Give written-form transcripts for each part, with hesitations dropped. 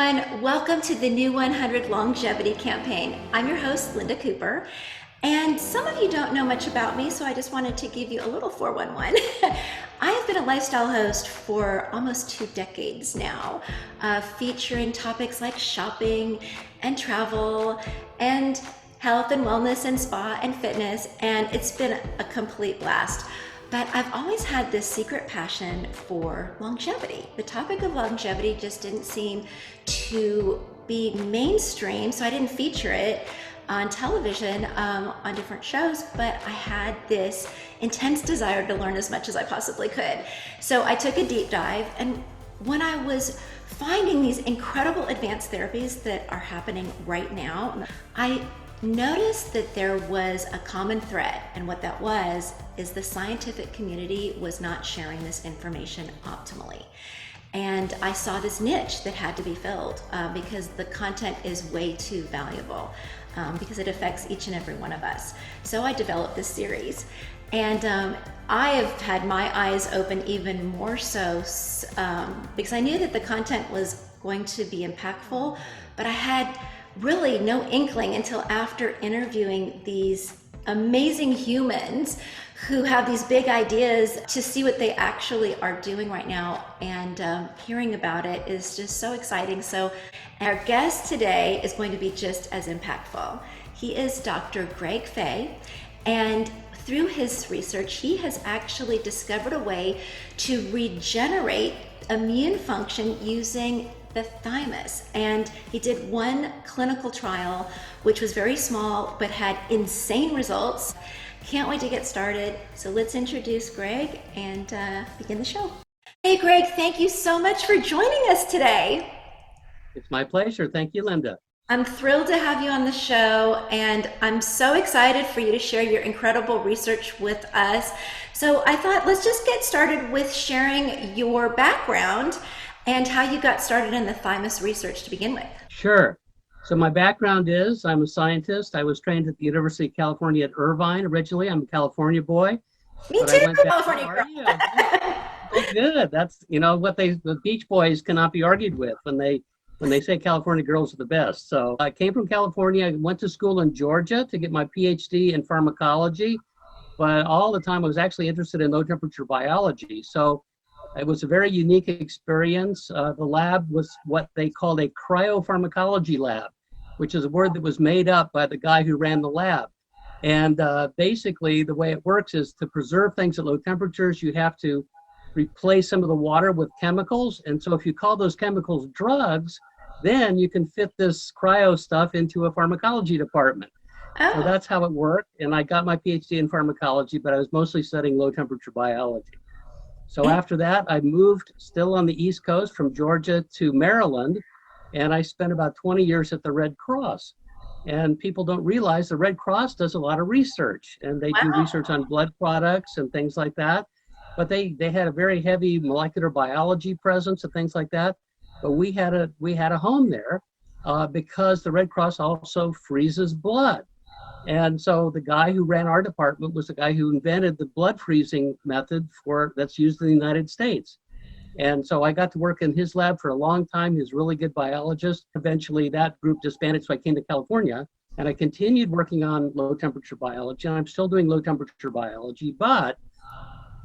everyone. Welcome to the New 100 Longevity Campaign. I'm your host, Linda Cooper, and some of you don't know much about me, so I just wanted to give you a little 411. I have been a lifestyle host for almost 2 decades now, featuring topics like shopping and travel and health and wellness and spa and fitness, and it's been a complete blast. But I've always had this secret passion for longevity. The topic of longevity just didn't seem to be mainstream, so I didn't feature it on television on different shows, but I had this intense desire to learn as much as I possibly could. So I took a deep dive, and when I was finding these incredible advanced therapies that are happening right now, I noticed that there was a common thread, and what that was is the scientific community was not sharing this information optimally. And I saw this niche that had to be filled because the content is way too valuable because it affects each and every one of us. So I developed this series, and I have had my eyes open even more so because I knew that the content was going to be impactful, but I had really no inkling until after interviewing these amazing humans who have these big ideas to see what they actually are doing right now, and hearing about it is just so exciting. So our guest today is going to be just as impactful. He is Dr. Greg Fahy, and through his research, he has actually discovered a way to regenerate immune function using the thymus. And he did one clinical trial, which was very small, but had insane results. Can't wait to get started. So let's introduce Greg and begin the show. Hey, Greg, thank you so much for joining us today. It's my pleasure. Thank you, Linda. I'm thrilled to have you on the show, and I'm so excited for you to share your incredible research with us. So I thought let's just get started with sharing your background and how you got started in the thymus research to begin with. Sure. So my background is I'm a scientist. I was trained at the University of California at Irvine originally. I'm a California boy. Me too, California girl. Oh, good. That's, what the Beach Boys cannot be argued with when they say California girls are the best. So I came from California. I went to school in Georgia to get my PhD in pharmacology, but all the time I was actually interested in low temperature biology. So it was a very unique experience. The lab was what they called a cryopharmacology lab, which is a word that was made up by the guy who ran the lab. And basically the way it works is to preserve things at low temperatures, you have to replace some of the water with chemicals. And so if you call those chemicals drugs, then you can fit this cryo stuff into a pharmacology department. Oh. So that's how it worked. And I got my PhD in pharmacology, but I was mostly studying low temperature biology. So after that, I moved still on the East Coast from Georgia to Maryland, and I spent about 20 years at the Red Cross. And people don't realize the Red Cross does a lot of research, and they do research on blood products and things like that. But they had a very heavy molecular biology presence and things like that. But we had a home there because the Red Cross also freezes blood. And so the guy who ran our department was the guy who invented the blood freezing method that's used in the United States. And so I got to work in his lab for a long time. He was a really good biologist. Eventually that group disbanded, so I came to California, and I continued working on low temperature biology. And I'm still doing low temperature biology, but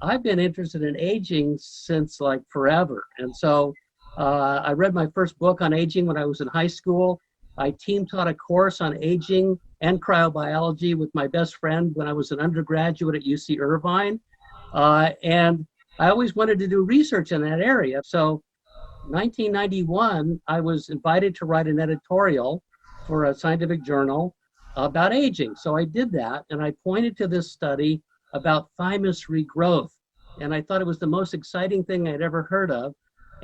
I've been interested in aging since like forever. And so I read my first book on aging when I was in high school. I team taught a course on aging and cryobiology with my best friend when I was an undergraduate at UC Irvine. And I always wanted to do research in that area. So 1991, I was invited to write an editorial for a scientific journal about aging. So I did that, and I pointed to this study about thymus regrowth. And I thought it was the most exciting thing I'd ever heard of.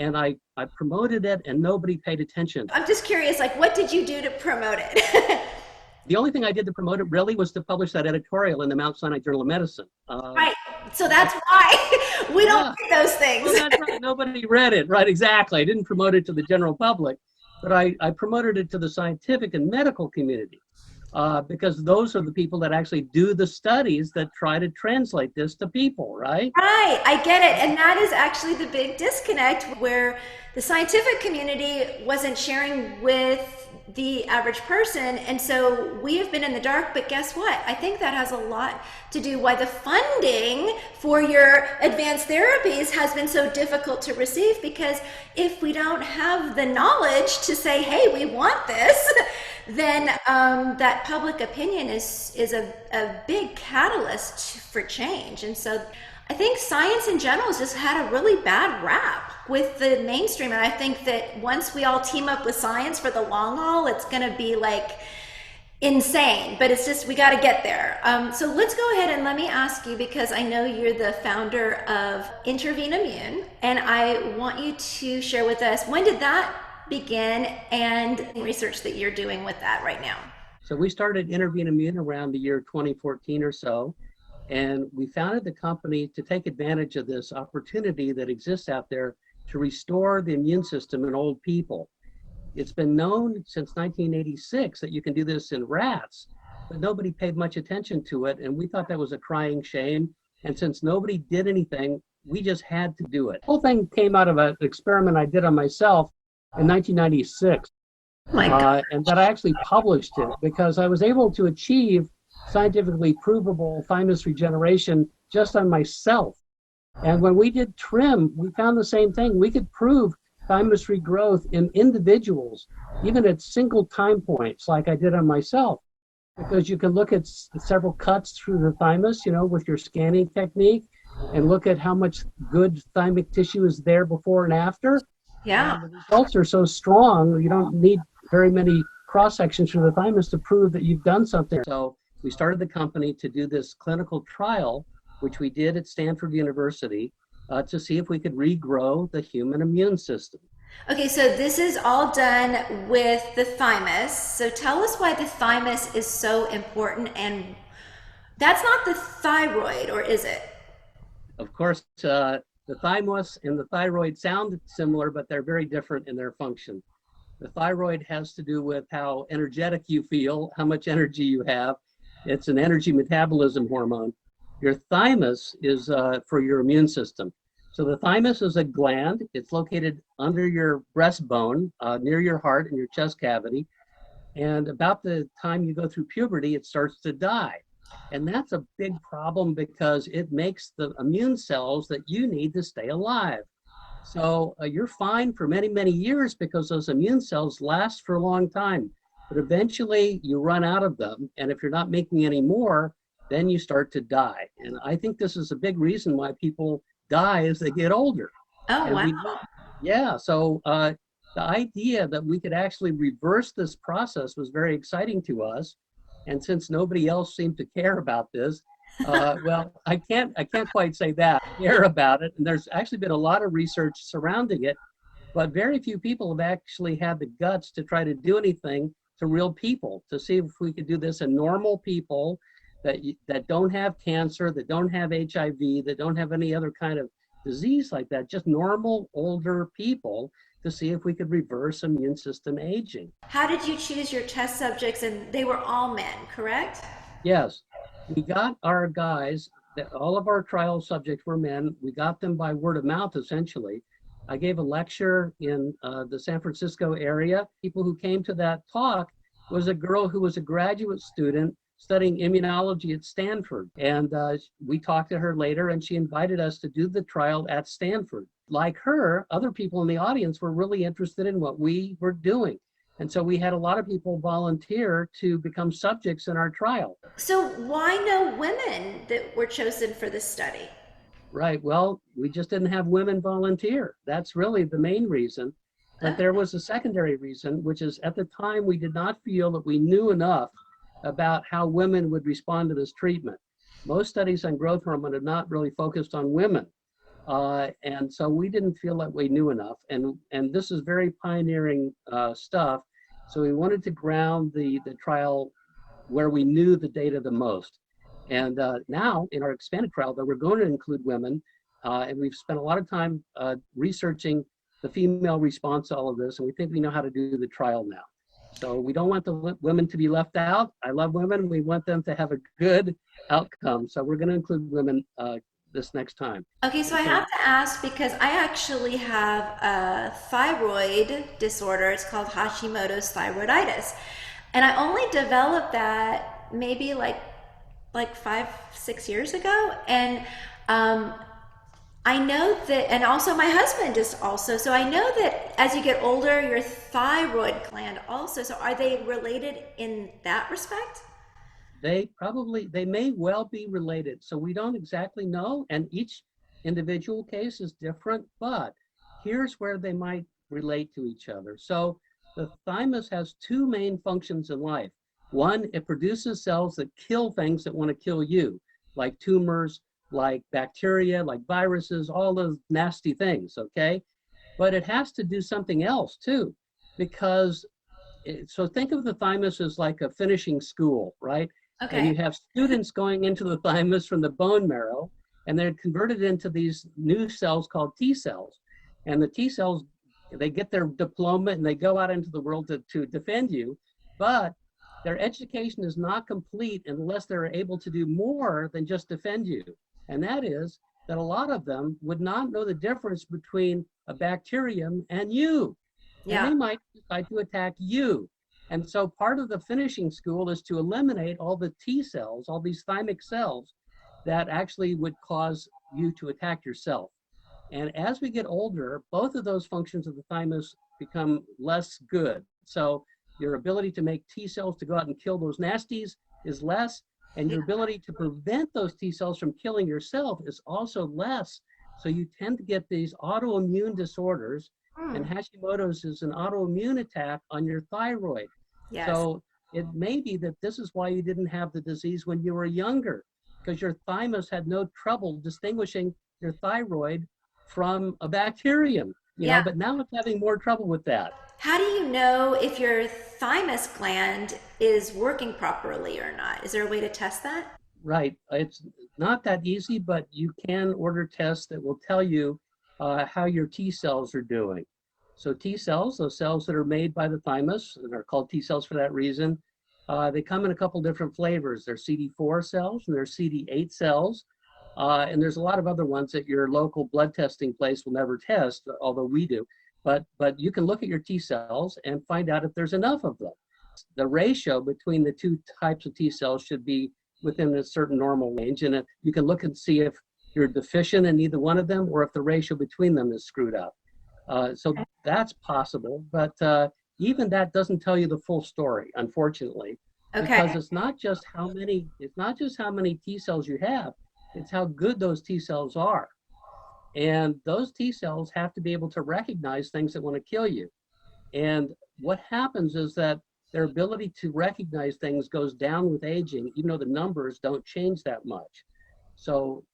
And I promoted it, and nobody paid attention. I'm just curious, what did you do to promote it? The only thing I did to promote it really was to publish that editorial in the Mount Sinai Journal of Medicine. Right. So that's why we don't read those things. Well, that's right. Nobody read it. Right, exactly. I didn't promote it to the general public, but I promoted it to the scientific and medical community. because those are the people that actually do the studies that try to translate this to people, right? Right, I get it. And that is actually the big disconnect where the scientific community wasn't sharing with the average person. And so we have been in the dark, but guess what? I think that has a lot to do why the funding for your advanced therapies has been so difficult to receive, because if we don't have the knowledge to say, hey, we want this, then that public opinion is a big catalyst for change. And so I think science in general has just had a really bad rap with the mainstream. And I think that once we all team up with science for the long haul, it's going to be like insane. But it's just, we got to get there. So let's go ahead and let me ask you, because I know you're the founder of Intervene Immune, and I want you to share with us, when did that begin and research that you're doing with that right now? So we started Intervene Immune around the year 2014 or so. And we founded the company to take advantage of this opportunity that exists out there to restore the immune system in old people. It's been known since 1986 that you can do this in rats, but nobody paid much attention to it. And we thought that was a crying shame. And since nobody did anything, we just had to do it. The whole thing came out of an experiment I did on myself in 1996. And that I actually published it because I was able to achieve scientifically provable thymus regeneration just on myself. And when we did TRIIM, we found the same thing. We could prove thymus regrowth in individuals, even at single time points like I did on myself, because you can look at several cuts through the thymus, with your scanning technique, and look at how much good thymic tissue is there before and after. Yeah. And the results are so strong, you don't need very many cross sections through the thymus to prove that you've done something. So we started the company to do this clinical trial, which we did at Stanford University, to see if we could regrow the human immune system. Okay, so this is all done with the thymus. So tell us why the thymus is so important, and that's not the thyroid, or is it? Of course, the thymus and the thyroid sound similar, but they're very different in their function. The thyroid has to do with how energetic you feel, how much energy you have. It's an energy metabolism hormone. Your thymus is for your immune system. So the thymus is a gland. It's located under your breastbone, near your heart and your chest cavity. And about the time you go through puberty, it starts to die. And that's a big problem because it makes the immune cells that you need to stay alive. So you're fine for many, many years because those immune cells last for a long time. But eventually you run out of them. And if you're not making any more, then you start to die. And I think this is a big reason why people die as they get older. Oh, and wow. So the idea that we could actually reverse this process was very exciting to us. And since nobody else seemed to care about this, well, I can't quite say that, care about it. And there's actually been a lot of research surrounding it, but very few people have actually had the guts to try to do anything to real people, to see if we could do this in normal people that don't have cancer, that don't have HIV, that don't have any other kind of disease like that, just normal older people, to see if we could reverse immune system aging. How did you choose your test subjects? And they were all men, correct? Yes, we got our guys, all of our trial subjects were men. We got them by word of mouth, essentially. I gave a lecture in the San Francisco area. People who came to that talk was a girl who was a graduate student studying immunology at Stanford. And we talked to her later, and she invited us to do the trial at Stanford. Like her, other people in the audience were really interested in what we were doing. And so we had a lot of people volunteer to become subjects in our trial. So why no women that were chosen for this study? Right. Well, we just didn't have women volunteer. That's really the main reason. But there was a secondary reason, which is at the time we did not feel that we knew enough about how women would respond to this treatment. Most studies on growth hormone have not really focused on women. And so we didn't feel that we knew enough. And this is very pioneering stuff. So we wanted to ground the trial where we knew the data the most. And now in our expanded trial, though, we're going to include women. And we've spent a lot of time researching the female response to all of this. And we think we know how to do the trial now. So we don't want the women to be left out. I love women. We want them to have a good outcome. So we're going to include women this next time. Okay, so I have to ask because I actually have a thyroid disorder. It's called Hashimoto's thyroiditis. And I only developed that maybe like 5, 6 years ago. And um, I know that, and also my husband is also, so I know that as you get older, your thyroid gland also. So are they related in that respect? They may well be related. So we don't exactly know. And each individual case is different, but here's where they might relate to each other. So the thymus has two main functions in life. One, it produces cells that kill things that want to kill you, like tumors, like bacteria, like viruses, all those nasty things, okay? But it has to do something else too, because so think of the thymus as like a finishing school, right? And you Okay. have students going into the thymus from the bone marrow, and they're converted into these new cells called T cells. And the T cells, they get their diploma and they go out into the world to defend you, but their education is not complete unless they're able to do more than just defend you. And that is that a lot of them would not know the difference between a bacterium and you. And Yeah. they might decide to attack you. And so part of the finishing school is to eliminate all the T cells, all these thymic cells that actually would cause you to attack yourself. And as we get older, both of those functions of the thymus become less good. So your ability to make T cells to go out and kill those nasties is less, and Yeah. your ability to prevent those T cells from killing yourself is also less. So you tend to get these autoimmune disorders, and Hmm. Hashimoto's is an autoimmune attack on your thyroid. Yes. So it may be that this is why you didn't have the disease when you were younger, because your thymus had no trouble distinguishing your thyroid from a bacterium, Yeah. but now it's having more trouble with that. How do you know if your thymus gland is working properly or not? Is there a way to test that? Right. It's not that easy, but you can order tests that will tell you how your T cells are doing. So T cells, those cells that are made by the thymus, and are called T cells for that reason, they come in a couple different flavors. There's CD4 cells and there's CD8 cells. And there's a lot of other ones that your local blood testing place will never test, although we do. But you can look at your T cells and find out if there's enough of them. The ratio between the two types of T cells should be within a certain normal range. And you can look and see if you're deficient in either one of them or if the ratio between them is screwed up. So that's possible, but even that doesn't tell you the full story, unfortunately, because Okay. it's not just how many T cells you have, it's how good those T cells are. And those T cells have to be able to recognize things that want to kill you. And what happens is that their ability to recognize things goes down with aging, even though the numbers don't change that much. So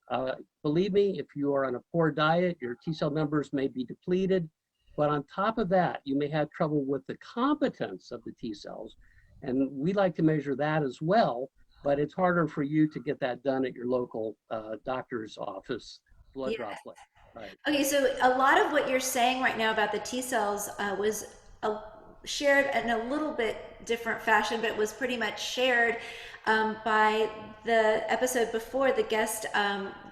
believe me, if you are on a poor diet, your T cell numbers may be depleted. But on top of that, you may have trouble with the competence of the T cells. And we like to measure that as well, but it's harder for you to get that done at your local doctor's office blood draw Yeah. place. Right. Okay, so a lot of what you're saying right now about the T cells was shared in a little bit different fashion, but it was pretty much shared by the episode before, the guest,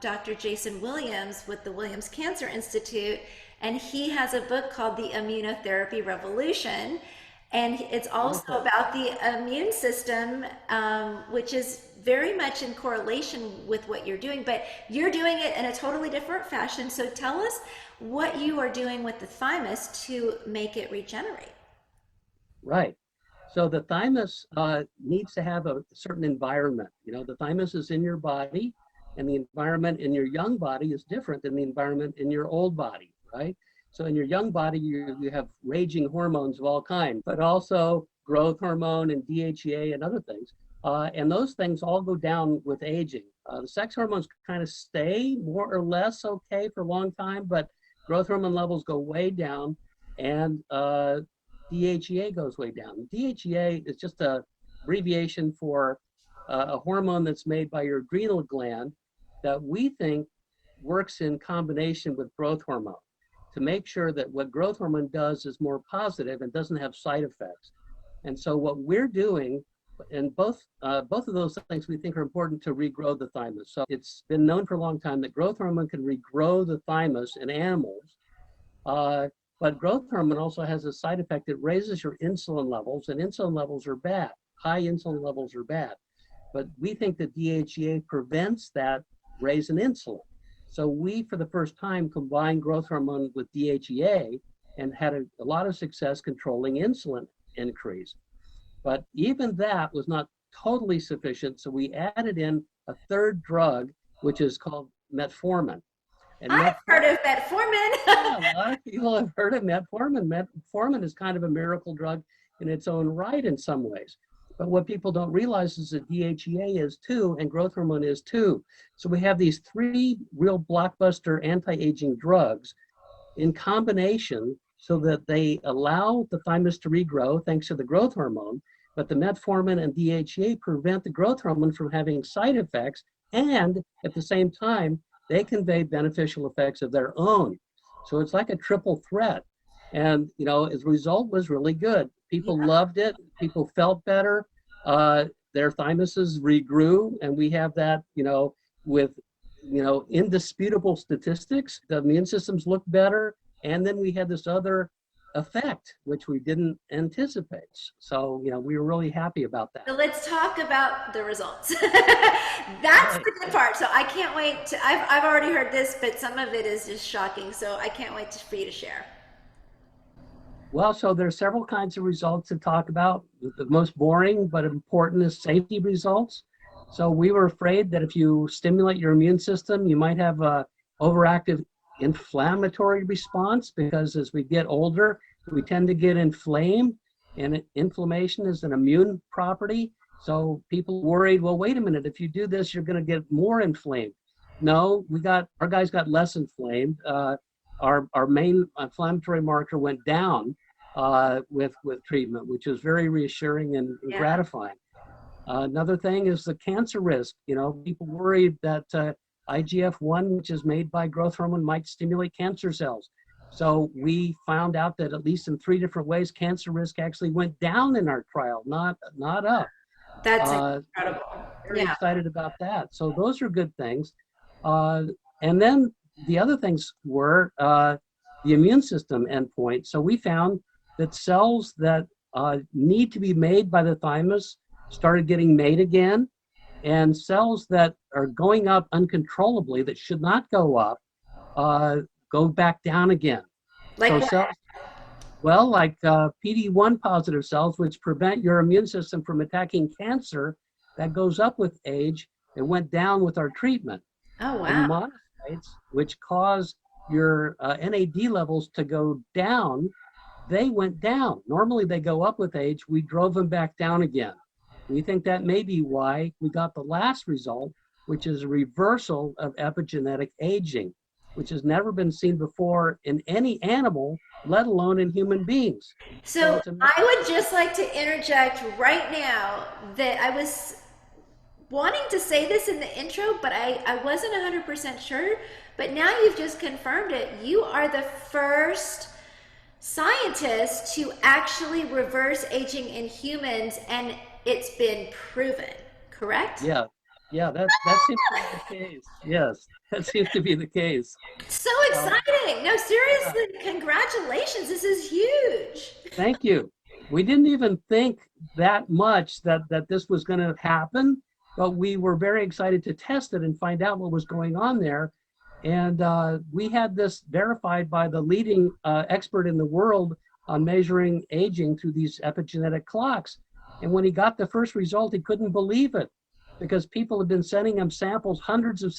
Dr. Jason Williams with the Williams Cancer Institute. And he has a book called The Immunotherapy Revolution. And it's also Wonderful. about the immune system, which is very much in correlation with what you're doing, but you're doing it in a totally different fashion. So tell us what you are doing with the thymus to make it regenerate. Right. So the thymus needs to have a certain environment. The thymus is in your body, and the environment in your young body is different than the environment in your old body, right? So in your young body, you have raging hormones of all kinds, but also growth hormone and DHEA and other things. And those things all go down with aging. The sex hormones kind of stay more or less okay for a long time, but growth hormone levels go way down, and DHEA goes way down. DHEA is just a abbreviation for a hormone that's made by your adrenal gland that we think works in combination with growth hormone to make sure that what growth hormone does is more positive and doesn't have side effects. And so what we're doing, and both of those things we think are important to regrow the thymus. So it's been known for a long time that growth hormone can regrow the thymus in animals. But growth hormone also has a side effect. It raises your insulin levels, and insulin levels are bad. High insulin levels are bad. But we think that DHEA prevents that raise in insulin. So we, for the first time, combined growth hormone with DHEA and had a lot of success controlling insulin increase. But even that was not totally sufficient. So we added in a third drug, which is called metformin. And I've heard of metformin. yeah, a lot of people have heard of metformin. Metformin is kind of a miracle drug in its own right in some ways. But what people don't realize is that DHEA is too, and growth hormone is too. So we have these three real blockbuster anti-aging drugs in combination so that they allow the thymus to regrow thanks to the growth hormone, but the metformin and DHEA prevent the growth hormone from having side effects, and at the same time, they convey beneficial effects of their own. So it's like a triple threat. And, you know, the result was really good. People loved it. People felt better. Their thymuses regrew. And we have that, you know, with, you know, indisputable statistics. The immune systems look better. And then we had this other effect, which we didn't anticipate. So, you know, we were really happy about that. So let's talk about the results. That's the good part. So I can't wait to, I've already heard this, but some of it is just shocking. So I can't wait for you to share. Well, so there's several kinds of results to talk about. The most boring but important is safety results. So we were afraid that if you stimulate your immune system, you might have a overactive inflammatory response, because as we get older, we tend to get inflamed, and inflammation is an immune property. So people worried, well, wait a minute, if you do this, you're going to get more inflamed. No, our guys got less inflamed. Our main inflammatory marker went down with treatment, which is very reassuring and gratifying. Another thing is the cancer risk. You know, people worried that IGF-1, which is made by growth hormone, might stimulate cancer cells. So we found out that at least in 3 different ways, cancer risk actually went down in our trial, not up. That's incredible. Very excited about that. So those are good things. And then the other things were the immune system endpoint. So we found that cells that need to be made by the thymus started getting made again, and cells that are going up uncontrollably that should not go up go back down again. Like so what? cells, well, like PD-1 positive cells, which prevent your immune system from attacking cancer, that goes up with age and went down with our treatment. Oh, wow. And monocytes, which cause your NAD levels to go down, they went down. Normally they go up with age. We drove them back down again. We think that may be why we got the last result, which is a reversal of epigenetic aging, which has never been seen before in any animal, let alone in human beings. So I would just like to interject right now that I was wanting to say this in the intro, but I wasn't 100% sure. But now you've just confirmed it. You are the first scientist to actually reverse aging in humans, and it's been proven, correct? Yeah, that seems to be the case. Yes, that seems to be the case. So exciting. No, seriously, congratulations. This is huge. Thank you. We didn't even think that much that this was going to happen, but we were very excited to test it and find out what was going on there. And we had this verified by the leading expert in the world on measuring aging through these epigenetic clocks. And when he got the first result, he couldn't believe it, because people have been sending him samples, hundreds of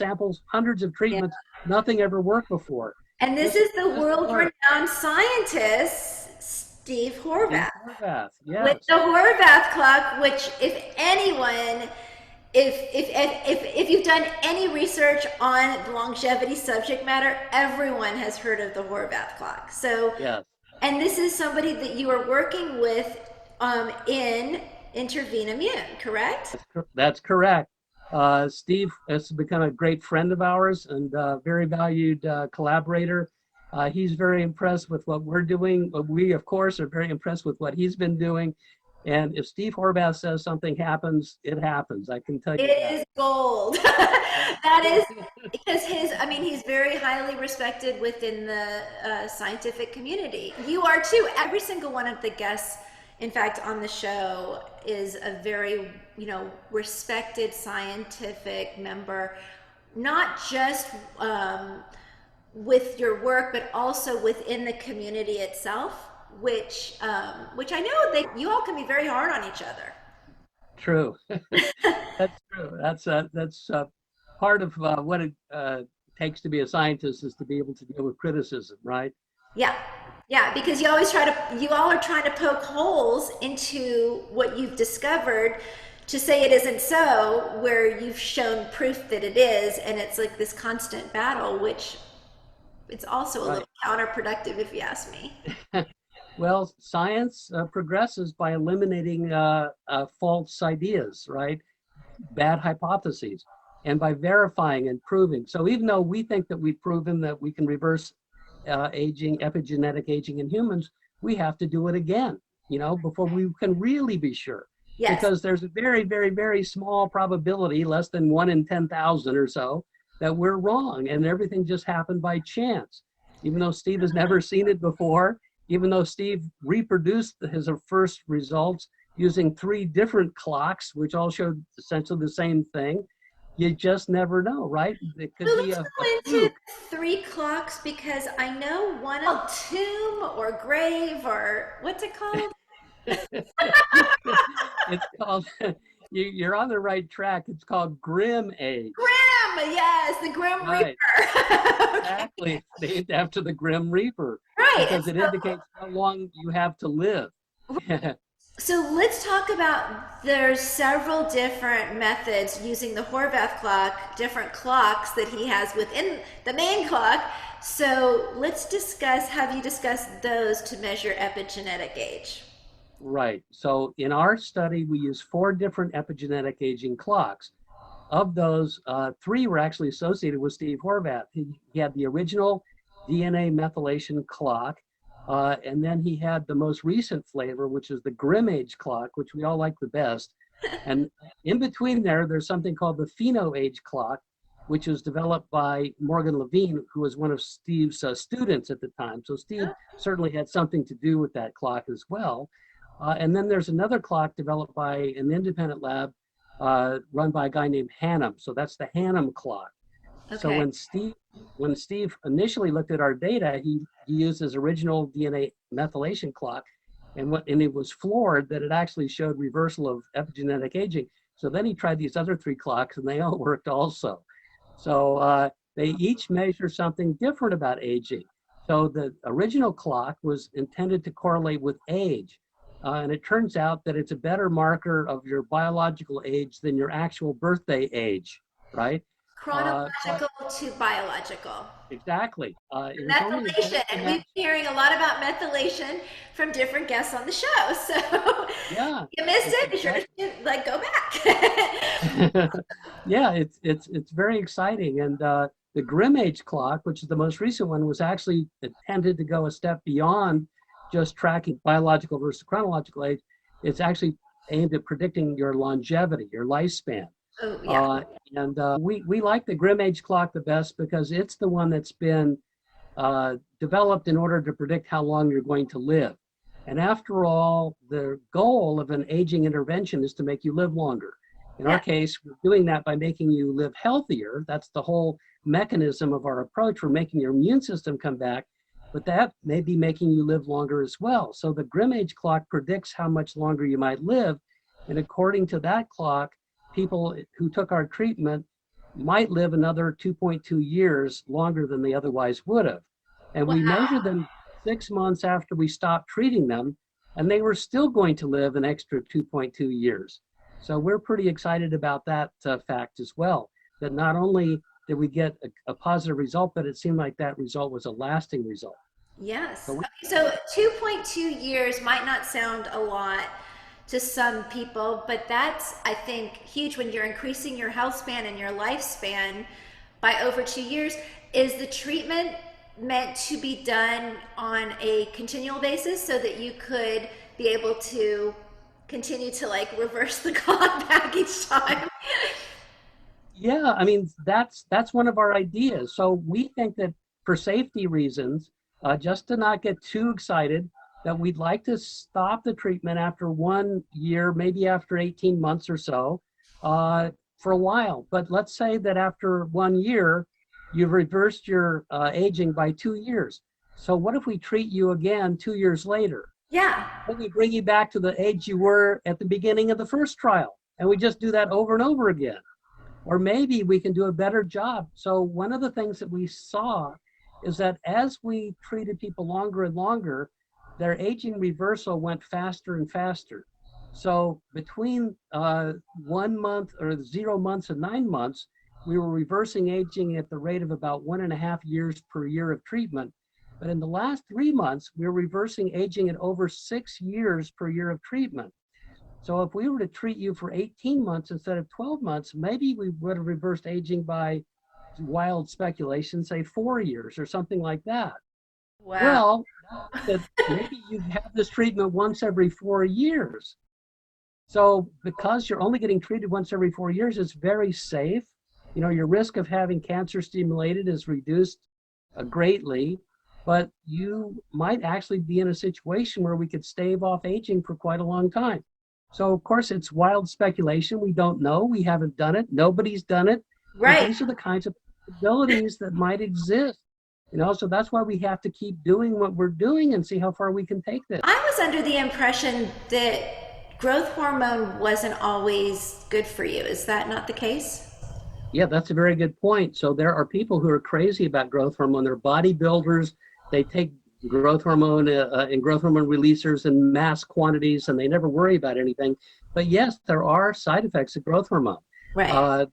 treatments, nothing ever worked before. And this is the world-renowned scientist, Steve Horvath. Yes. With the Horvath clock, which if anyone, if you've done any research on the longevity subject matter, everyone has heard of the Horvath clock. So, yes. And this is somebody that you are working with in Intervene Immune, correct? That's correct. Steve has become a great friend of ours and very valued collaborator. He's very impressed with what we're doing. We, of course, are very impressed with what he's been doing. And if Steve Horvath says something happens, it happens. I can tell you It that. is gold. That is because he's very highly respected within the scientific community. You are too. Every single one of the guests, in fact, on the show is a very, respected scientific member, not just with your work, but also within the community itself, which I know that you all can be very hard on each other. True. That's true. That's part of what it takes to be a scientist, is to be able to deal with criticism, right? Yeah. Yeah, because you all are trying to poke holes into what you've discovered to say it isn't so, where you've shown proof that it is, and it's like this constant battle, which it's also a Right. little counterproductive if you ask me. Well, science progresses by eliminating false ideas, right? Bad hypotheses, and by verifying and proving. So even though we think that we've proven that we can reverse aging, epigenetic aging in humans, we have to do it again, before we can really be sure. Yes. Because there's a very, very, very small probability, less than 1 in 10,000 or so, that we're wrong, and everything just happened by chance. Even though Steve has never seen it before, even though Steve reproduced his first results using 3 different clocks, which all showed essentially the same thing, you just never know, right? It could So be let's a go into fluke. 3 clocks, because I know one of tomb or grave, or what's it called? It's called, you're on the right track. It's called Grim Age. Grim, yes, the Grim Right. Reaper. Exactly. It's named after the Grim Reaper, Right. because it indicates how long you have to live. So let's talk about, there's several different methods using the Horvath clock, different clocks that he has within the main clock. So let's discuss, have you discussed those to measure epigenetic age? Right. So in our study, we use 4 different epigenetic aging clocks. Of those, 3 were actually associated with Steve Horvath. He had the original DNA methylation clock, and then he had the most recent flavor, which is the Grim Age clock, which we all like the best. And in between there's something called the Pheno Age clock, which was developed by Morgan Levine, who was one of Steve's students at the time. So Steve certainly had something to do with that clock as well. And then there's another clock developed by an independent lab run by a guy named Hannum. So that's the Hannum clock. Okay. So when Steve initially looked at our data, he used his original DNA methylation clock, and it was floored that it actually showed reversal of epigenetic aging. So then he tried these other 3 clocks, and they all worked also. So they each measure something different about aging. So the original clock was intended to correlate with age. And it turns out that it's a better marker of your biological age than your actual birthday age, right? Chronological to biological. Exactly. It was only Methylation, and we've been hearing a lot about methylation from different guests on the show. So yeah, you missed it. Be sure to go back. Yeah, it's very exciting. And the Grim Age clock, which is the most recent one, was actually intended to go a step beyond just tracking biological versus chronological age. It's actually aimed at predicting your longevity, your lifespan. Oh, yeah. And we like the Grim Age clock the best because it's the one that's been developed in order to predict how long you're going to live. And after all, the goal of an aging intervention is to make you live longer. In our case, we're doing that by making you live healthier. That's the whole mechanism of our approach. We're making your immune system come back, but that may be making you live longer as well. So the Grim Age clock predicts how much longer you might live. And according to that clock, people who took our treatment might live another 2.2 years longer than they otherwise would have. And we measured them 6 months after we stopped treating them, and they were still going to live an extra 2.2 years. So we're pretty excited about that fact as well, that not only did we get a positive result, but it seemed like that result was a lasting result. Yes. So 2.2 years might not sound a lot to some people, but that's, I think, huge when you're increasing your health span and your lifespan by over 2 years. Is the treatment meant to be done on a continual basis so that you could be able to continue to like reverse the clock back each time. Yeah, I mean, that's one of our ideas. So we think that for safety reasons, just to not get too excited, that we'd like to stop the treatment after 1 year, maybe after 18 months or so, for a while. But let's say that after 1 year, you've reversed your aging by 2 years. So what if we treat you again 2 years later? Yeah. Then we bring you back to the age you were at the beginning of the first trial. And we just do that over and over again. Or maybe we can do a better job. So one of the things that we saw is that as we treated people longer and longer, their aging reversal went faster and faster. So between 1 month or 0 months and 9 months, we were reversing aging at the rate of about 1.5 years per year of treatment. But in the last 3 months, we were reversing aging at over 6 years per year of treatment. So if we were to treat you for 18 months instead of 12 months, maybe we would have reversed aging by, wild speculation, say 4 years or something like that. Wow. Well, that maybe you have this treatment once every 4 years. So because you're only getting treated once every 4 years, it's very safe. You know, your risk of having cancer stimulated is reduced greatly, but you might actually be in a situation where we could stave off aging for quite a long time. So of course it's wild speculation. We don't know. We haven't done it. Nobody's done it. Right. But these are the kinds of possibilities that might exist. You know, so that's why we have to keep doing what we're doing and see how far we can take this. I was under the impression that growth hormone wasn't always good for you. Is that not the case? Yeah, that's a very good point. So there are people who are crazy about growth hormone. They're bodybuilders. They take growth hormone and growth hormone releasers in mass quantities, and they never worry about anything. But yes, there are side effects of growth hormone. Right.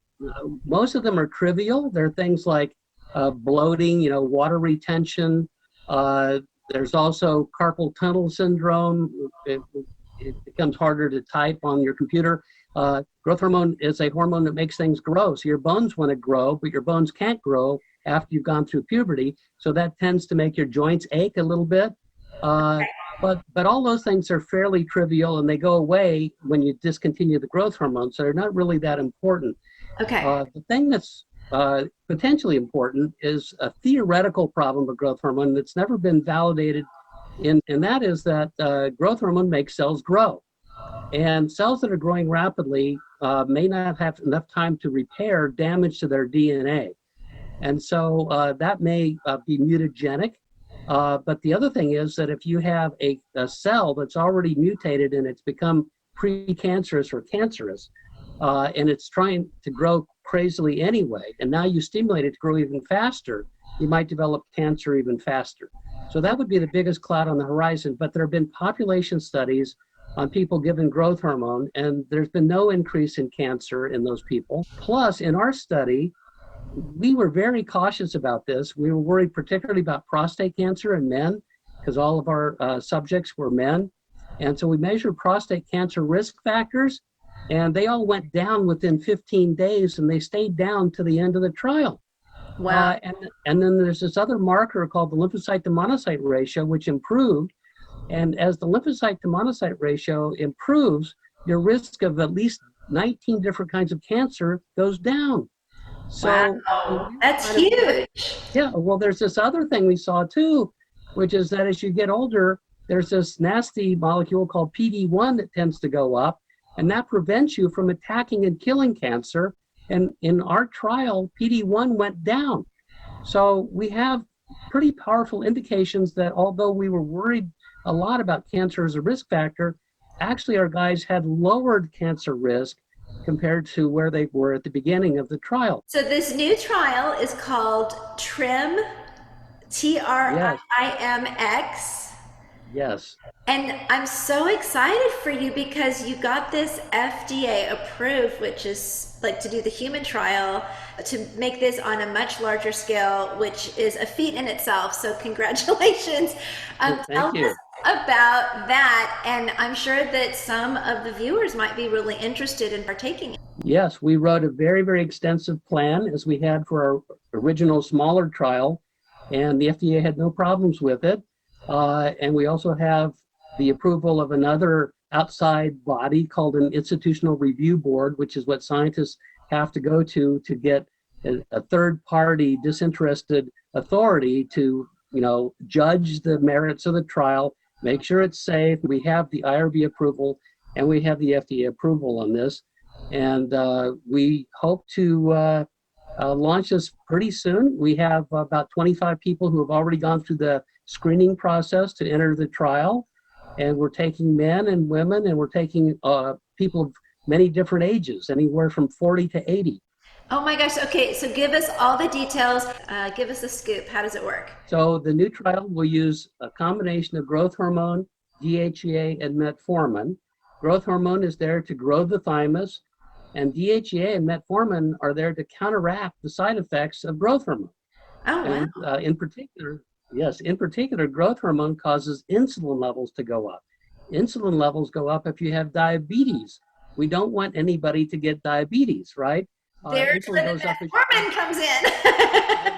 Most of them are trivial. They're things like bloating, you know, water retention. There's also carpal tunnel syndrome. It becomes harder to type on your computer. Growth hormone is a hormone that makes things grow. So your bones want to grow, but your bones can't grow after you've gone through puberty. So that tends to make your joints ache a little bit. But all those things are fairly trivial, and they go away when you discontinue the growth hormone. So they're not really that important. Okay. The thing that's potentially important is a theoretical problem of growth hormone that's never been validated, and that is that growth hormone makes cells grow. And cells that are growing rapidly may not have enough time to repair damage to their DNA. And so that may be mutagenic. But the other thing is that if you have a cell that's already mutated and it's become precancerous or cancerous, and it's trying to grow crazily anyway, and now you stimulate it to grow even faster, you might develop cancer even faster. So that would be the biggest cloud on the horizon. But there have been population studies on people given growth hormone, and there's been no increase in cancer in those people. Plus, in our study, we were very cautious about this. We were worried particularly about prostate cancer in men, because all of our subjects were men. And so we measured prostate cancer risk factors, and they all went down within 15 days, and they stayed down to the end of the trial. Wow. And then there's this other marker called the lymphocyte to monocyte ratio, which improved. And as the lymphocyte to monocyte ratio improves, your risk of at least 19 different kinds of cancer goes down. So wow, that's huge. Yeah, well, there's this other thing we saw too, which is that as you get older, there's this nasty molecule called PD-1 that tends to go up, and that prevents you from attacking and killing cancer. And in our trial, PD-1 went down. So we have pretty powerful indications that although we were worried a lot about cancer as a risk factor, actually our guys had lowered cancer risk compared to where they were at the beginning of the trial. So this new trial is called TRIIM, TRIIMX. Yes. And I'm so excited for you because you got this FDA approved, which is like to do the human trial, to make this on a much larger scale, which is a feat in itself. So congratulations. Thank you. Us about that, and I'm sure that some of the viewers might be really interested in partaking. Yes, we wrote a very, very extensive plan as we had for our original smaller trial, and the FDA had no problems with it. And we also have the approval of another outside body called an institutional review board, which is what scientists have to go to get a third party disinterested authority to, judge the merits of the trial, make sure it's safe. We have the IRB approval and we have the FDA approval on this. And we hope to launch this pretty soon. We have about 25 people who have already gone through the screening process to enter the trial. And we're taking men and women, and we're taking people of many different ages, anywhere from 40 to 80. Oh my gosh. Okay, so give us all the details. Give us a scoop. How does it work? So the new trial will use a combination of growth hormone, DHEA, and metformin. Growth hormone is there to grow the thymus, and DHEA and metformin are there to counteract the side effects of growth hormone. Oh, wow. And in particular, growth hormone causes insulin levels to go up. Insulin levels go up if you have diabetes. We don't want anybody to get diabetes, right? There's where the metformin comes in.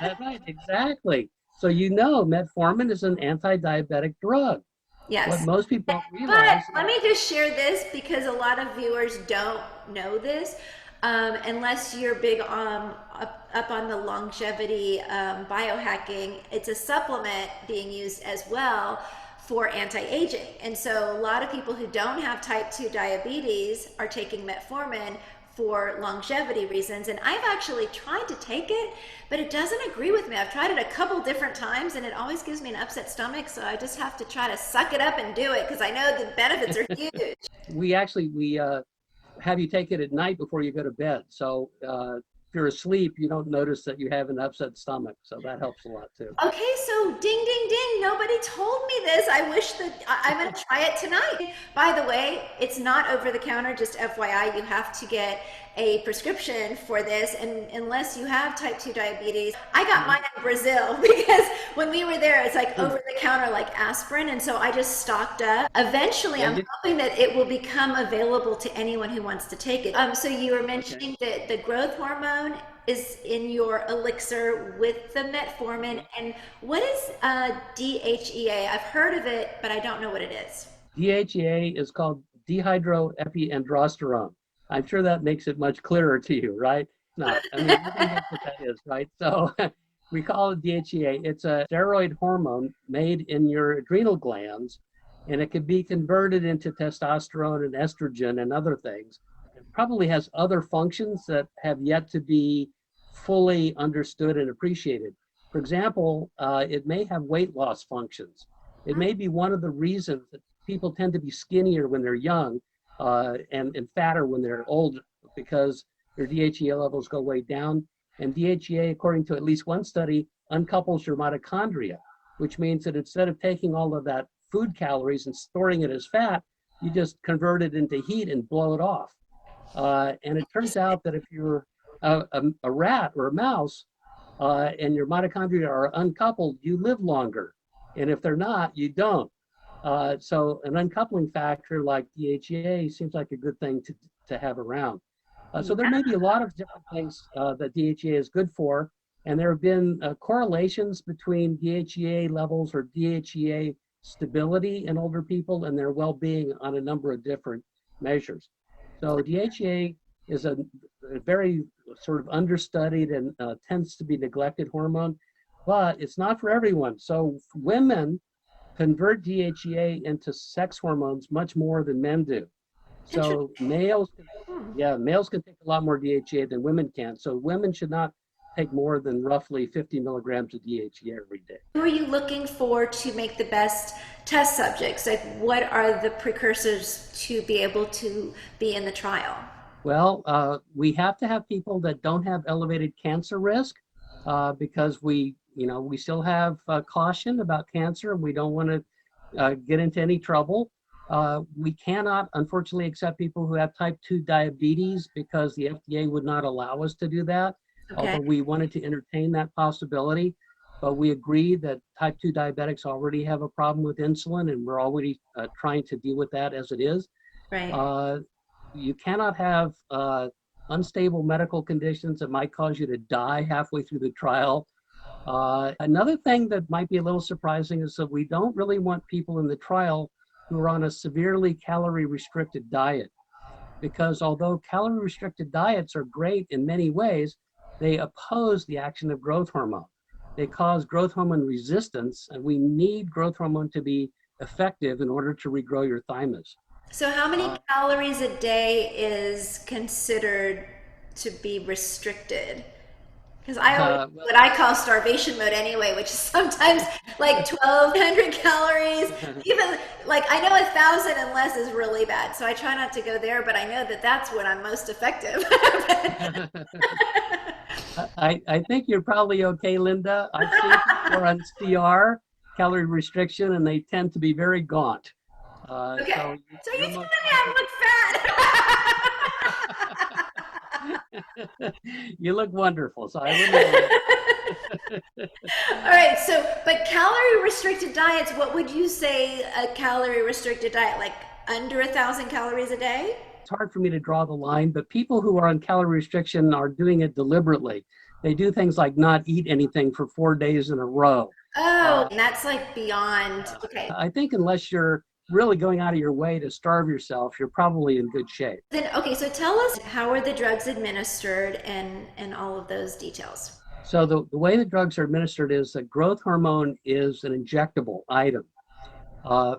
That's right, exactly. So metformin is an anti-diabetic drug. Yes. What most people don't realize. But let me just share this because a lot of viewers don't know this. Unless you're big up on the longevity biohacking, it's a supplement being used as well for anti-aging. And so a lot of people who don't have type 2 diabetes are taking metformin for longevity reasons. And I've actually tried to take it, but it doesn't agree with me. I've tried it a couple different times and it always gives me an upset stomach. So I just have to try to suck it up and do it because I know the benefits are huge. We have you take it at night before you go to bed. So if you're asleep, you don't notice that you have an upset stomach. So that helps a lot too. Okay, so ding, ding, ding. Nobody told me this. I wish that I'm going to try it tonight. By the way, it's not over the counter, just FYI. You have to get a prescription for this, and unless you have type 2 diabetes. I got mine in Brazil because when we were there, it's like over the counter, like aspirin, and so I just stocked up. Eventually, I'm hoping that it will become available to anyone who wants to take it. So you were mentioning that the growth hormone is in your elixir with the metformin, and what is DHEA? I've heard of it, but I don't know what it is. DHEA is called dehydroepiandrosterone. I'm sure that makes it much clearer to you, right? No, I mean, everybody knows what that is, right? So we call it DHEA. It's a steroid hormone made in your adrenal glands, and it can be converted into testosterone and estrogen and other things. It probably has other functions that have yet to be fully understood and appreciated. For example, it may have weight loss functions. It may be one of the reasons that people tend to be skinnier when they're young, and fatter when they're old, because their DHEA levels go way down. And DHEA, according to at least one study, uncouples your mitochondria, which means that instead of taking all of that food calories and storing it as fat, you just convert it into heat and blow it off. And it turns out that if you're a rat or a mouse and your mitochondria are uncoupled, you live longer. And if they're not, you don't. So an uncoupling factor like DHEA seems like a good thing to have around. So there may be a lot of different things that DHEA is good for, and there have been correlations between DHEA levels or DHEA stability in older people and their well-being on a number of different measures. So DHEA is a very sort of understudied and tends to be neglected hormone, but it's not for everyone. So women convert DHEA into sex hormones much more than men do. So males can take a lot more DHEA than women can. So women should not take more than roughly 50 milligrams of DHEA every day. Who are you looking for to make the best test subjects? Like, what are the precursors to be able to be in the trial? Well, we have to have people that don't have elevated cancer risk because we still have caution about cancer, and we don't want to get into any trouble. We cannot, unfortunately, accept people who have type 2 diabetes because the FDA would not allow us to do that. Okay. Although we wanted to entertain that possibility, but we agree that type 2 diabetics already have a problem with insulin, and we're already trying to deal with that as it is. Right. You cannot have unstable medical conditions that might cause you to die halfway through the trial. Another thing that might be a little surprising is that we don't really want people in the trial who are on a severely calorie-restricted diet. Because although calorie-restricted diets are great in many ways, they oppose the action of growth hormone. They cause growth hormone resistance, and we need growth hormone to be effective in order to regrow your thymus. So how many calories a day is considered to be restricted? Because I always Well, what I call starvation mode anyway, which is sometimes like 1,200 calories. Even like I know 1,000 and less is really bad, so I try not to go there. But I know that that's when I'm most effective. I think you're probably okay, Linda. I've seen people on CR, calorie restriction, and they tend to be very gaunt. Okay, so you're you're telling most me I look fat? you look wonderful. So I wouldn't. All right, so but calorie restricted diets, what would you say a calorie restricted diet, like under 1,000 calories a day? It's hard for me to draw the line, but people who are on calorie restriction are doing it deliberately. They do things like not eat anything for 4 days in a row. Oh, and that's like beyond. Okay. I think unless you're really going out of your way to starve yourself, you're probably in good shape. Then okay, so tell us how are the drugs administered and all of those details. So the way the drugs are administered is that growth hormone is an injectable item.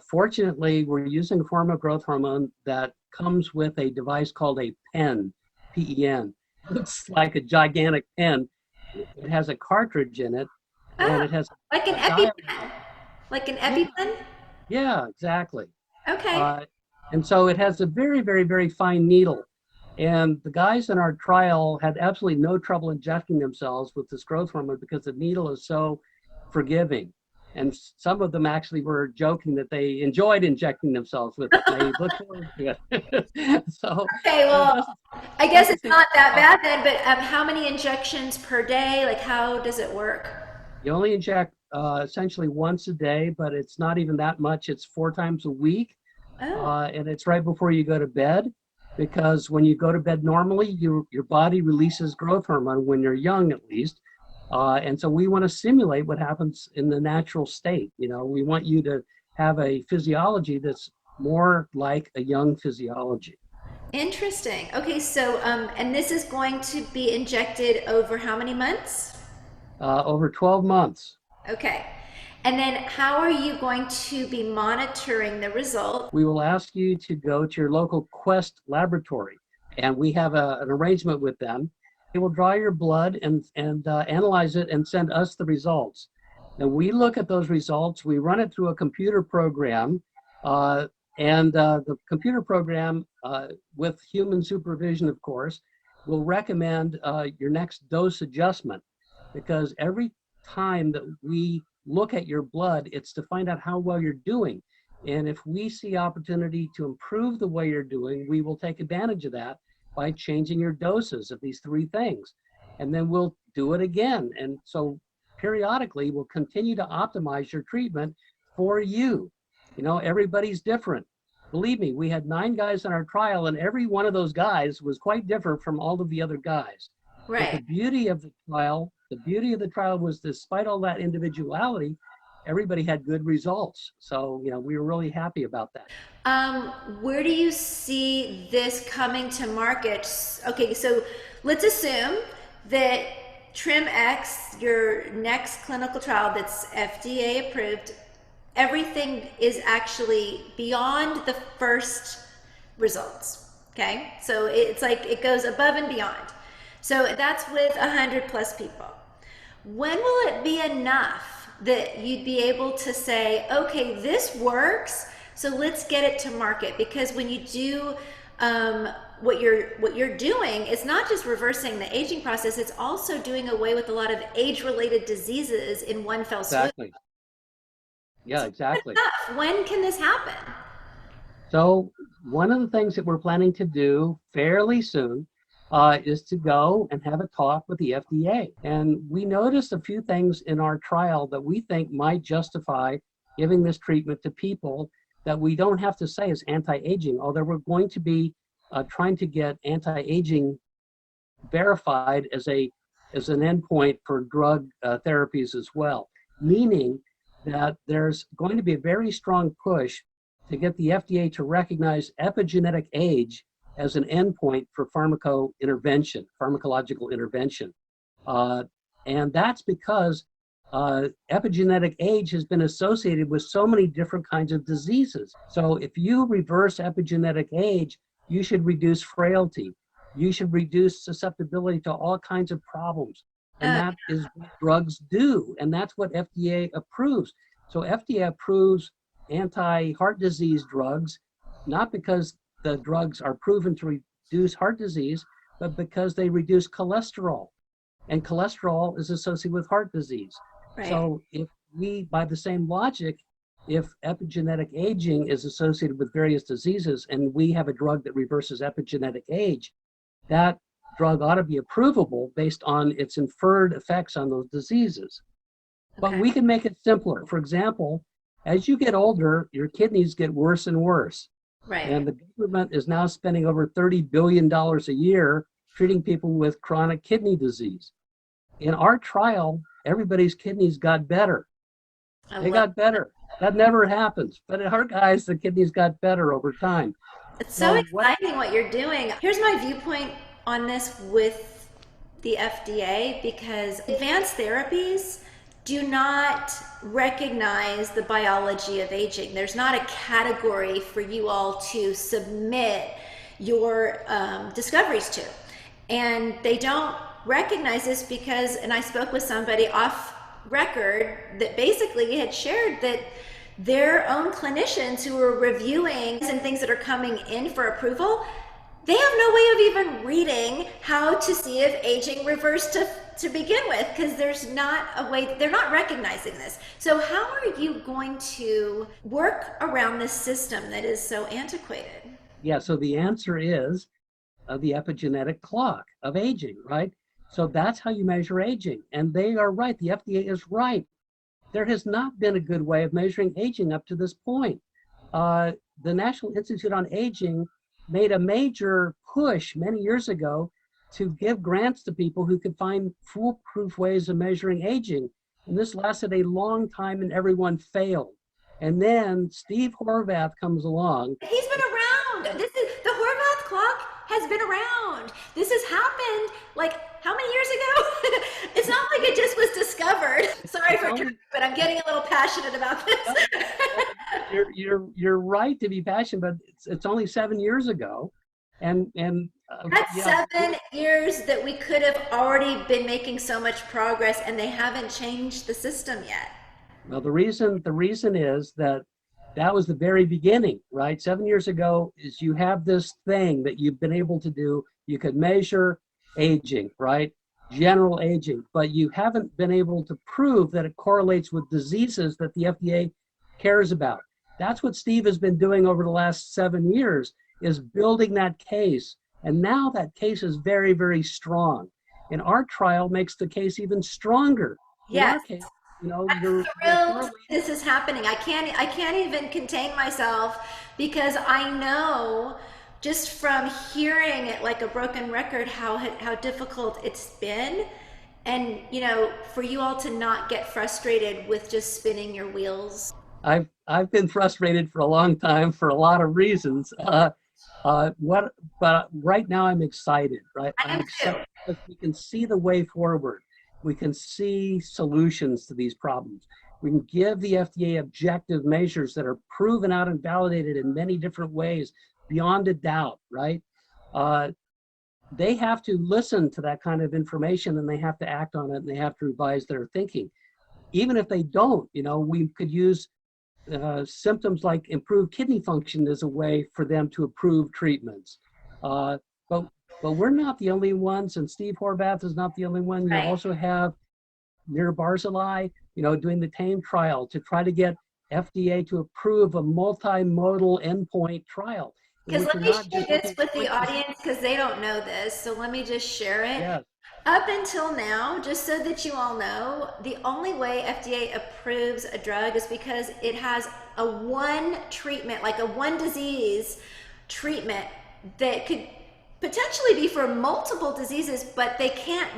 Fortunately, we're using a form of growth hormone that comes with a device called a pen, P-E-N. It looks like a gigantic pen. It has a cartridge in it, and it has like an EpiPen. Like an EpiPen? Yeah, exactly. Okay. And so it has a very, very, very fine needle. And the guys in our trial had absolutely no trouble injecting themselves with this growth hormone because the needle is so forgiving. And some of them actually were joking that they enjoyed injecting themselves with it. They look forward to it. So, okay, well, I guess it's not that bad then, but how many injections per day? Like, how does it work? You only inject essentially once a day, but it's not even that much. It's 4 times a week. And it's right before you go to bed, because when you go to bed normally, your body releases growth hormone when you're young, at least. And so we want to simulate what happens in the natural state. You know, we want you to have a physiology that's more like a young physiology. Interesting. Okay, so and this is going to be injected over how many months? Over 12 months. Okay. And then how are you going to be monitoring the result? We will ask you to go to your local Quest laboratory, and we have an arrangement with them. They will draw your blood and analyze it and send us the results. And we look at those results, we run it through a computer program, and the computer program, with human supervision, of course, will recommend your next dose adjustment, because every time that we look at your blood, it's to find out how well you're doing. And if we see opportunity to improve the way you're doing, we will take advantage of that by changing your doses of these 3 things. And then we'll do it again. And so periodically, we'll continue to optimize your treatment for you. You know, everybody's different. Believe me, we had 9 guys in our trial, and every one of those guys was quite different from all of the other guys. Right. But the beauty of the trial was, despite all that individuality, everybody had good results. So, you know, we were really happy about that. Where do you see this coming to market? Okay, so let's assume that TRIIM-X, your next clinical trial that's FDA approved, everything is actually beyond the first results. Okay, so it's like it goes above and beyond. So that's with 100+ people. When will it be enough that you'd be able to say, okay, this works, so let's get it to market? Because when you do what you're doing, it's not just reversing the aging process, it's also doing away with a lot of age-related diseases in one fell swoop. Exactly. Yeah, exactly. When can this happen? So one of the things that we're planning to do fairly soon is to go and have a talk with the FDA. And we noticed a few things in our trial that we think might justify giving this treatment to people that we don't have to say is anti-aging, although we're going to be trying to get anti-aging verified as an endpoint for drug therapies as well, meaning that there's going to be a very strong push to get the FDA to recognize epigenetic age as an endpoint for pharmacological intervention. And that's because epigenetic age has been associated with so many different kinds of diseases. So if you reverse epigenetic age, you should reduce frailty. You should reduce susceptibility to all kinds of problems. And that is what drugs do. And that's what FDA approves. So FDA approves anti-heart disease drugs, not because the drugs are proven to reduce heart disease, but because they reduce cholesterol. And cholesterol is associated with heart disease. Right. So if we, by the same logic, if epigenetic aging is associated with various diseases and we have a drug that reverses epigenetic age, that drug ought to be approvable based on its inferred effects on those diseases. Okay. But we can make it simpler. For example, as you get older, your kidneys get worse and worse. Right. And the government is now spending over $30 billion a year treating people with chronic kidney disease. In our trial, everybody's kidneys got better. They got better. That never happens. But in our guys, the kidneys got better over time. It's so exciting what you're doing. Here's my viewpoint on this with the FDA, because advanced therapies do not recognize the biology of aging. There's not a category for you all to submit your discoveries to. And they don't recognize this because, and I spoke with somebody off record that basically had shared that their own clinicians who are reviewing and things that are coming in for approval, they have no way of even reading how to see if aging reversed to begin with, because there's not a way, they're not recognizing this. So how are you going to work around this system that is so antiquated? Yeah, so the answer is the epigenetic clock of aging, right? So that's how you measure aging. And they are right, the FDA is right. There has not been a good way of measuring aging up to this point. The National Institute on Aging made a major push many years ago to give grants to people who could find foolproof ways of measuring aging. And this lasted a long time and everyone failed. And then Steve Horvath comes along. He's been around. This is the Horvath clock has been around. This has happened like how many years ago? It's not like it just was discovered. Sorry for, but I'm getting a little passionate about this. You're right to be passionate, but it's only 7 years ago, and that's yeah. 7 years that we could have already been making so much progress, and they haven't changed the system yet. Well, the reason is that was the very beginning, right? 7 years ago is you have this thing that you've been able to do. You could measure aging, right? General aging, but you haven't been able to prove that it correlates with diseases that the FDA cares about. That's what Steve has been doing over the last 7 years, is building that case. And now that case is very, very strong. And our trial makes the case even stronger. Yes. In our case, you know, I'm thrilled this is happening. I can't even contain myself, because I know just from hearing it like a broken record how difficult it's been. And, you know, for you all to not get frustrated with just spinning your wheels. I've been frustrated for a long time for a lot of reasons. But right now I'm excited, right? I'm excited because we can see the way forward. We can see solutions to these problems. We can give the FDA objective measures that are proven out and validated in many different ways beyond a doubt, right? They have to listen to that kind of information, and they have to act on it, and they have to revise their thinking. Even if they don't, you know, we could use symptoms like improved kidney function as a way for them to approve treatments. But we're not the only ones, and Steve Horvath is not the only one. You also have Mir Barzilai, you know, doing the TRIIM trial to try to get FDA to approve a multimodal endpoint trial. Because let me share this with the audience, because they don't know this. So let me just share it. Yes. Up until now, just so that you all know, the only way FDA approves a drug is because it has a one treatment, like a one disease treatment that could potentially be for multiple diseases, but they can't,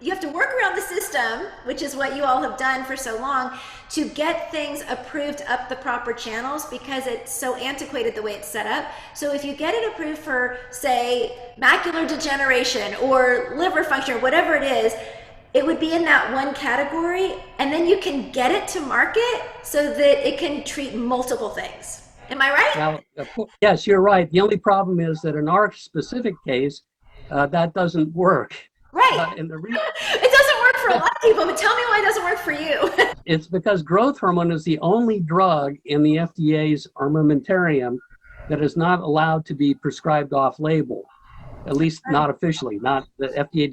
You have to work around the system, which is what you all have done for so long, to get things approved up the proper channels because it's so antiquated the way it's set up. So if you get it approved for, say, macular degeneration or liver function or whatever it is, it would be in that one category, and then you can get it to market so that it can treat multiple things. Am I right? Now, yes, you're right. The only problem is that in our specific case, that doesn't work. Right. And it doesn't work for a lot of people, but tell me why it doesn't work for you. It's because growth hormone is the only drug in the FDA's armamentarium that is not allowed to be prescribed off-label, at least not officially. Not the FDA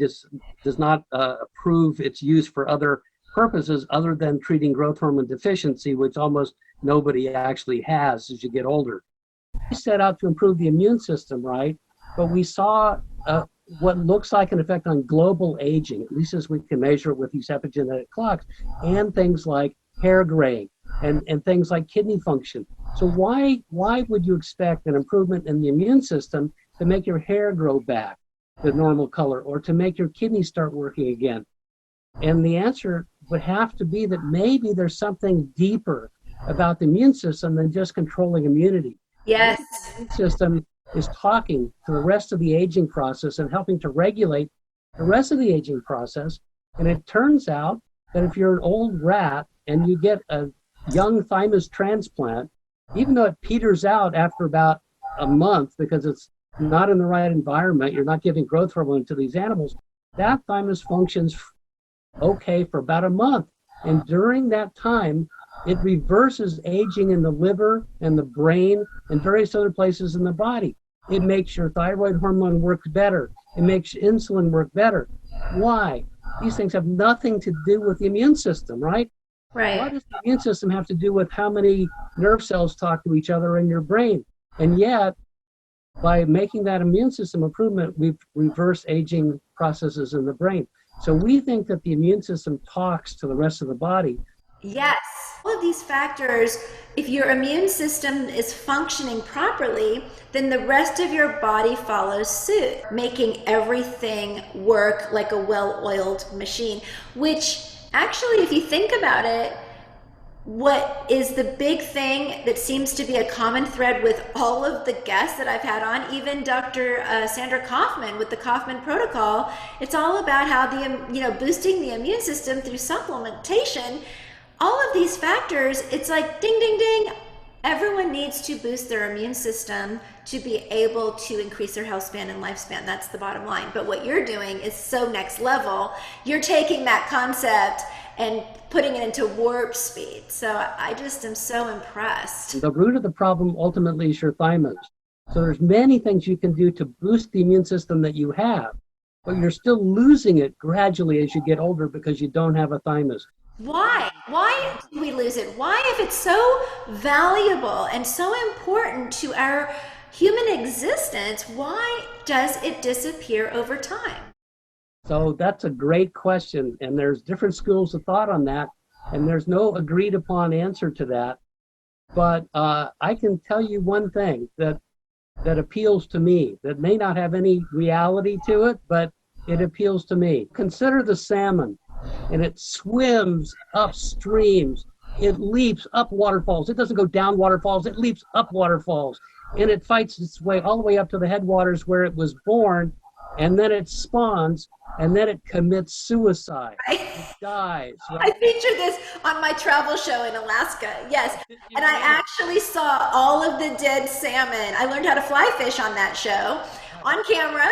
does not approve its use for other purposes other than treating growth hormone deficiency, which almost nobody actually has as you get older. We set out to improve the immune system, right? But we saw what looks like an effect on global aging, at least as we can measure it with these epigenetic clocks, and things like hair graying and things like kidney function. So why would you expect an improvement in the immune system to make your hair grow back to normal color or to make your kidneys start working again? And the answer would have to be that maybe there's something deeper about the immune system than just controlling immunity. Yes. The immune system is talking to the rest of the aging process and helping to regulate the rest of the aging process. And it turns out that if you're an old rat and you get a young thymus transplant, even though it peters out after about a month because it's not in the right environment, you're not giving growth hormone to these animals, that thymus functions okay for about a month. And during that time, it reverses aging in the liver and the brain and various other places in the body. It makes your thyroid hormone work better. It makes insulin work better. Why? These things have nothing to do with the immune system, right? Right. What does the immune system have to do with how many nerve cells talk to each other in your brain? And yet, by making that immune system improvement, we've reversed aging processes in the brain. So we think that the immune system talks to the rest of the body. Yes. All of these factors, if your immune system is functioning properly, then the rest of your body follows suit, making everything work like a well-oiled machine, which actually, if you think about it, what is the big thing that seems to be a common thread with all of the guests that I've had on, even Dr. Sandra Kaufman with the Kaufman protocol, it's all about how boosting the immune system through supplementation. All of these factors, it's like ding, ding, ding. Everyone needs to boost their immune system to be able to increase their health span and lifespan. That's the bottom line. But what you're doing is so next level. You're taking that concept and putting it into warp speed. So I just am so impressed. The root of the problem ultimately is your thymus. So there's many things you can do to boost the immune system that you have, but you're still losing it gradually as you get older because you don't have a thymus. Why? Why do we lose it? Why, if it's so valuable and so important to our human existence, why does it disappear over time? So that's a great question, and there's different schools of thought on that, and there's no agreed upon answer to that. But I can tell you one thing that appeals to me, that may not have any reality to it, but it appeals to me. Consider the salmon. And it swims up streams. It leaps up waterfalls. It doesn't go down waterfalls. It leaps up waterfalls. And it fights its way all the way up to the headwaters where it was born. And then it spawns. And then it commits suicide. It dies. Right? I featured this on my travel show in Alaska. Yes. And I actually saw all of the dead salmon. I learned how to fly fish on that show on camera.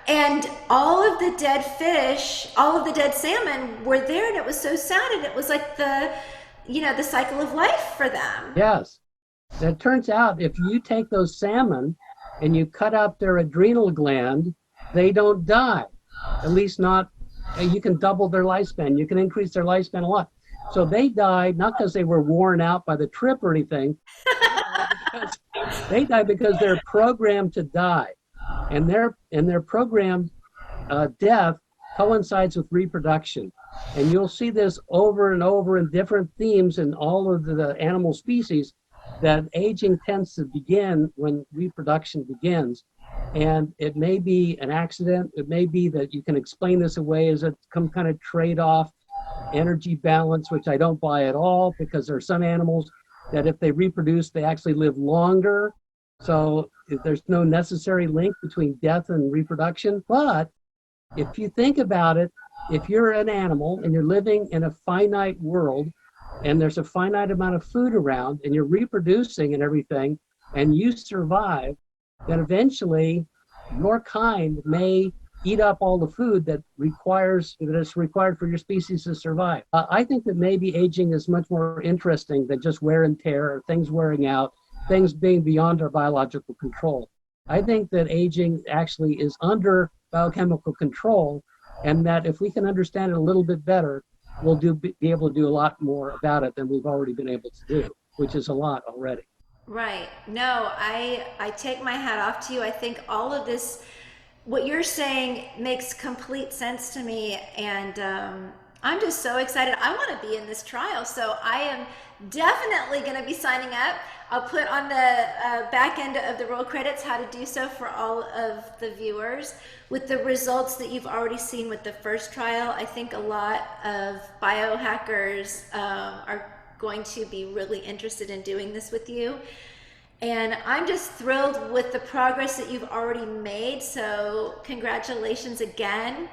And all of the dead fish, all of the dead salmon were there, and it was so sad, and it was like the cycle of life for them. Yes. It turns out if you take those salmon and you cut out their adrenal gland, they don't die. At least not, you can double their lifespan. You can increase their lifespan a lot. So they died, not because they were worn out by the trip or anything. They died because they're programmed to die. And their programmed death coincides with reproduction. And you'll see this over and over in different themes in all of the animal species, that aging tends to begin when reproduction begins. And it may be an accident. It may be that you can explain this away as some kind of trade-off, energy balance, which I don't buy at all, because there are some animals that if they reproduce, they actually live longer. So there's no necessary link between death and reproduction. But if you think about it, if you're an animal and you're living in a finite world and there's a finite amount of food around and you're reproducing and everything, and you survive, then eventually your kind may eat up all the food that is required for your species to survive. I think that maybe aging is much more interesting than just wear and tear, or things wearing out, things being beyond our biological control. I think that aging actually is under biochemical control, and that if we can understand it a little bit better, we'll be able to do a lot more about it than we've already been able to do, which is a lot already. Right. No, I take my hat off to you. I think all of this, what you're saying, makes complete sense to me, and I'm just so excited. I want to be in this trial, so I am definitely going to be signing up. I'll put on the back end of the roll credits how to do so for all of the viewers. With the results that you've already seen with the first trial, I think a lot of biohackers are going to be really interested in doing this with you. And I'm just thrilled with the progress that you've already made. So congratulations again.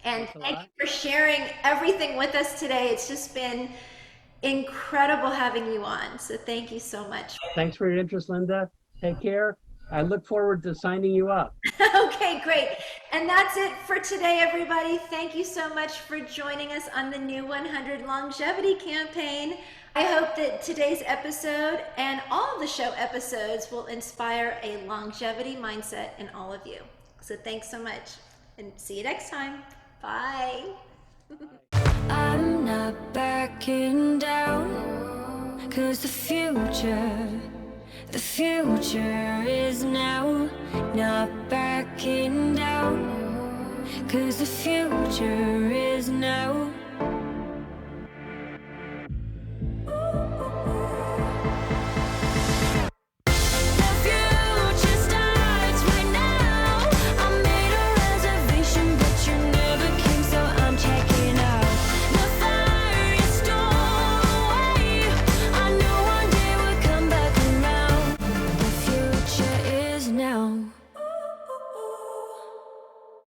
And thank you for sharing everything with us today. It's just been incredible having you on. So thank you so much. Thanks for your interest, Linda. Take care. I look forward to signing you up. Okay, great. And that's it for today, everybody. Thank you so much for joining us on the new 100 Longevity Campaign. I hope that today's episode and all of the show episodes will inspire a longevity mindset in all of you. So thanks so much, and see you next time. Bye. I'm not backing down, 'cause the future is now. Not backing down, 'cause the future is now.